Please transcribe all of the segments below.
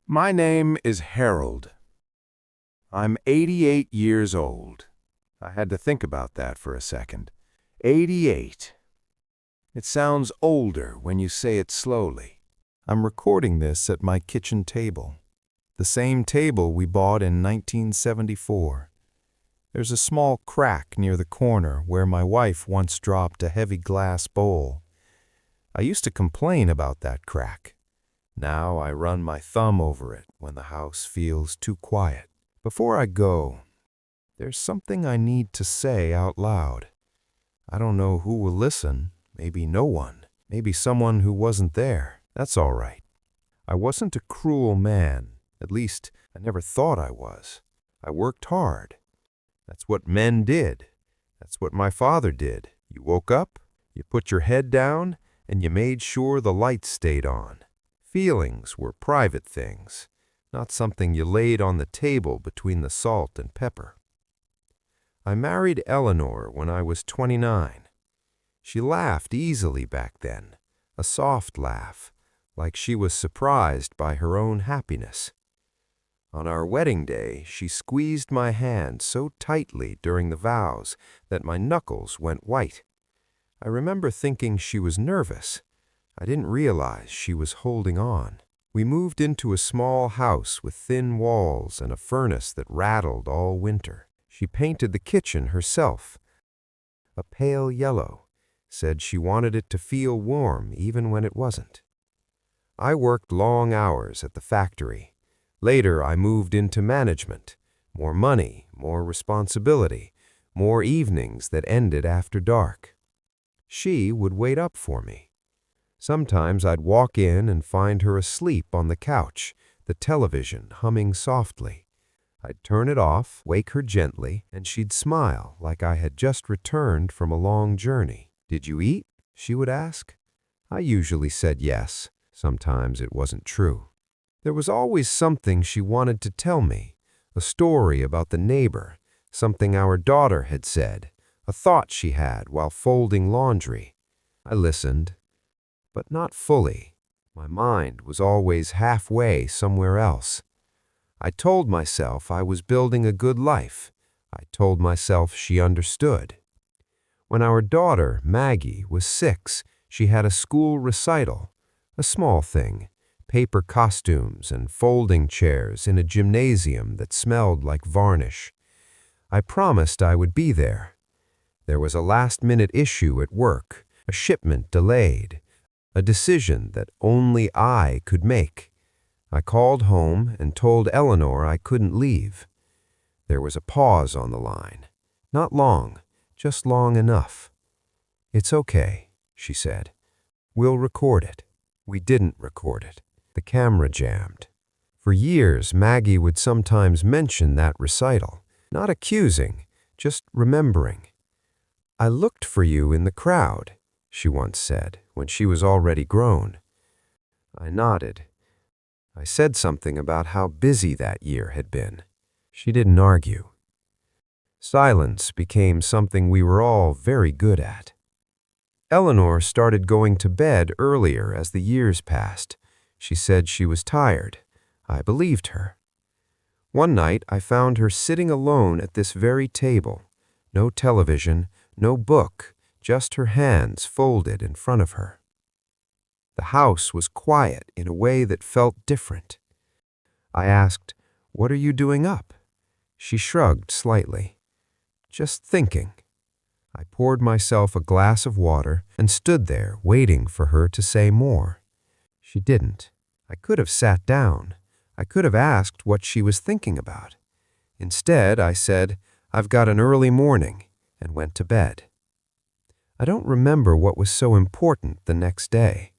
My name is Harold. I'm 88 years old. I had to think about that for a second. 88. It sounds older when you say it slowly. I'm recording this at my kitchen table, the same table we bought in 1974. There's a small crack near the corner where my wife once dropped a heavy glass bowl. I used to complain about that crack. Now I run my thumb over it when the house feels too quiet. Before I go, there's something I need to say out loud. I don't know who will listen, maybe no one, maybe someone who wasn't there. That's all right. I wasn't a cruel man, at least I never thought I was. I worked hard. That's what men did. That's what my father did. You woke up, you put your head down, and you made sure the lights stayed on. Feelings were private things, not something you laid on the table between the salt and pepper. I married Eleanor when I was 29. She laughed easily back then, a soft laugh, like she was surprised by her own happiness. On our wedding day, she squeezed my hand so tightly during the vows that my knuckles went white. I remember thinking she was nervous. I didn't realize she was holding on. We moved into a small house with thin walls and a furnace that rattled all winter. She painted the kitchen herself, a pale yellow, said she wanted it to feel warm even when it wasn't. I worked long hours at the factory. Later, I moved into management. More money, more responsibility, more evenings that ended after dark. She would wait up for me. Sometimes I'd walk in and find her asleep on the couch, the television humming softly. I'd turn it off, wake her gently, and she'd smile like I had just returned from a long journey. "Did you eat?" she would ask. I usually said yes. Sometimes it wasn't true. There was always something she wanted to tell me, a story about the neighbor, something our daughter had said, a thought she had while folding laundry. I listened, but not fully. My mind was always halfway somewhere else. I told myself I was building a good life. I told myself she understood. When our daughter, Maggie, was 6, she had a school recital, a small thing, paper costumes and folding chairs in a gymnasium that smelled like varnish. I promised I would be there. There was a last-minute issue at work, a shipment delayed, a decision that only I could make. I called home and told Eleanor I couldn't leave. There was a pause on the line. Not long, just long enough. "It's okay," she said. "We'll record it." We didn't record it. The camera jammed. For years, Maggie would sometimes mention that recital, not accusing, just remembering. "I looked for you in the crowd," she once said, when she was already grown. I nodded. I said something about how busy that year had been. She didn't argue. Silence became something we were all very good at. Eleanor started going to bed earlier as the years passed. She said she was tired. I believed her. One night, I found her sitting alone at this very table. No television, no book, just her hands folded in front of her. The house was quiet in a way that felt different. I asked, "What are you doing up?" She shrugged slightly. "Just thinking." I poured myself a glass of water and stood there waiting for her to say more. She didn't. I could have sat down. I could have asked what she was thinking about. Instead, I said, "I've got an early morning," and went to bed. I don't remember what was so important the next day.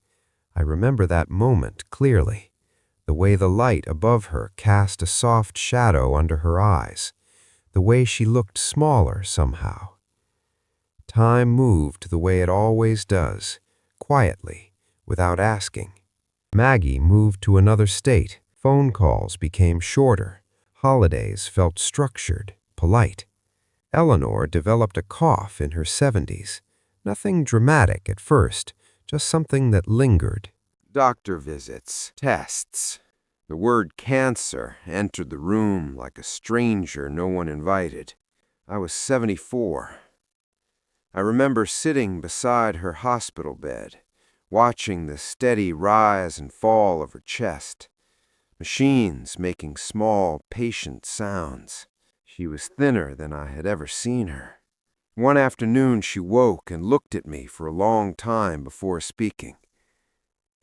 I remember that moment clearly, the way the light above her cast a soft shadow under her eyes, the way she looked smaller somehow. Time moved the way it always does, quietly, without asking. Maggie moved to another state. Phone calls became shorter. Holidays felt structured, polite. Eleanor developed a cough in her 70s. Nothing dramatic at first, just something that lingered. Doctor visits, tests. The word cancer entered the room like a stranger no one invited. I was 74. I remember sitting beside her hospital bed, watching the steady rise and fall of her chest, machines making small, patient sounds. She was thinner than I had ever seen her. One afternoon she woke and looked at me for a long time before speaking.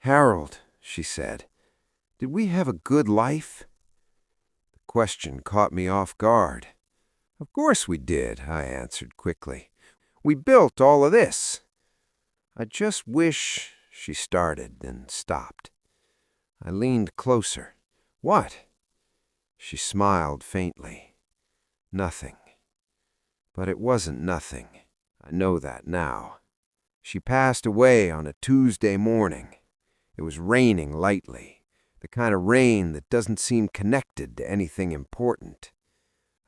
"Harold," she said, "did we have a good life?" The question caught me off guard. "Of course we did," I answered quickly. "We built all of this." "I just wish," she started, then stopped. I leaned closer. "What?" She smiled faintly. "Nothing." But it wasn't nothing. I know that now. She passed away on a Tuesday morning. It was raining lightly, the kind of rain that doesn't seem connected to anything important.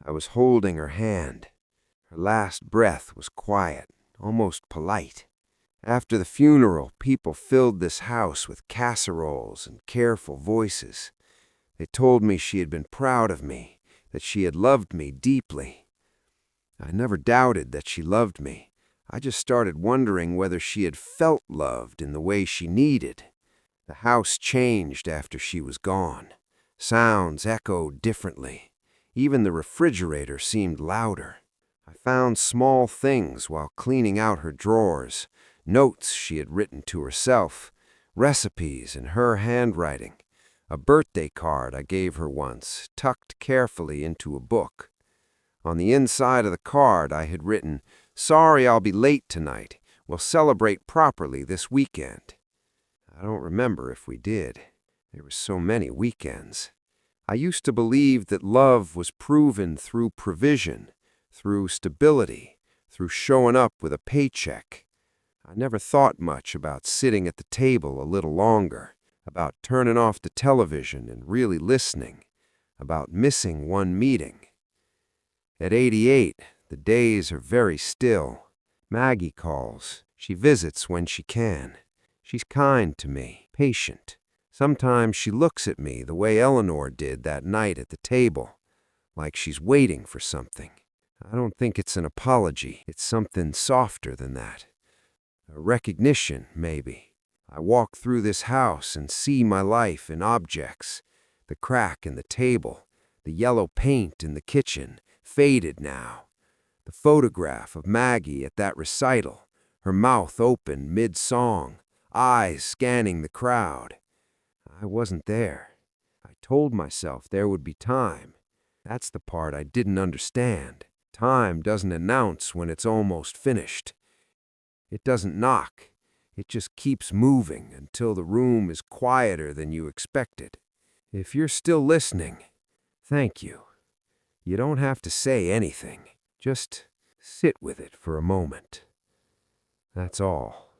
I was holding her hand. Her last breath was quiet, almost polite. After the funeral, people filled this house with casseroles and careful voices. They told me she had been proud of me, that she had loved me deeply. I never doubted that she loved me. I just started wondering whether she had felt loved in the way she needed. The house changed after she was gone. Sounds echoed differently. Even the refrigerator seemed louder. I found small things while cleaning out her drawers, notes she had written to herself, recipes in her handwriting, a birthday card I gave her once, tucked carefully into a book. On the inside of the card I had written, "Sorry I'll be late tonight. We'll celebrate properly this weekend." I don't remember if we did. There were so many weekends. I used to believe that love was proven through provision, through stability, through showing up with a paycheck. I never thought much about sitting at the table a little longer, about turning off the television and really listening, about missing one meeting. At 88, the days are very still. Maggie calls. She visits when she can. She's kind to me, patient. Sometimes she looks at me the way Eleanor did that night at the table, like she's waiting for something. I don't think it's an apology. It's something softer than that. A recognition, maybe. I walk through this house and see my life in objects. The crack in the table, the yellow paint in the kitchen, faded now. The photograph of Maggie at that recital, her mouth open mid-song, eyes scanning the crowd. I wasn't there. I told myself there would be time. That's the part I didn't understand. Time doesn't announce when it's almost finished. It doesn't knock. It just keeps moving until the room is quieter than you expected. If you're still listening, thank you. You don't have to say anything. Just sit with it for a moment. That's all.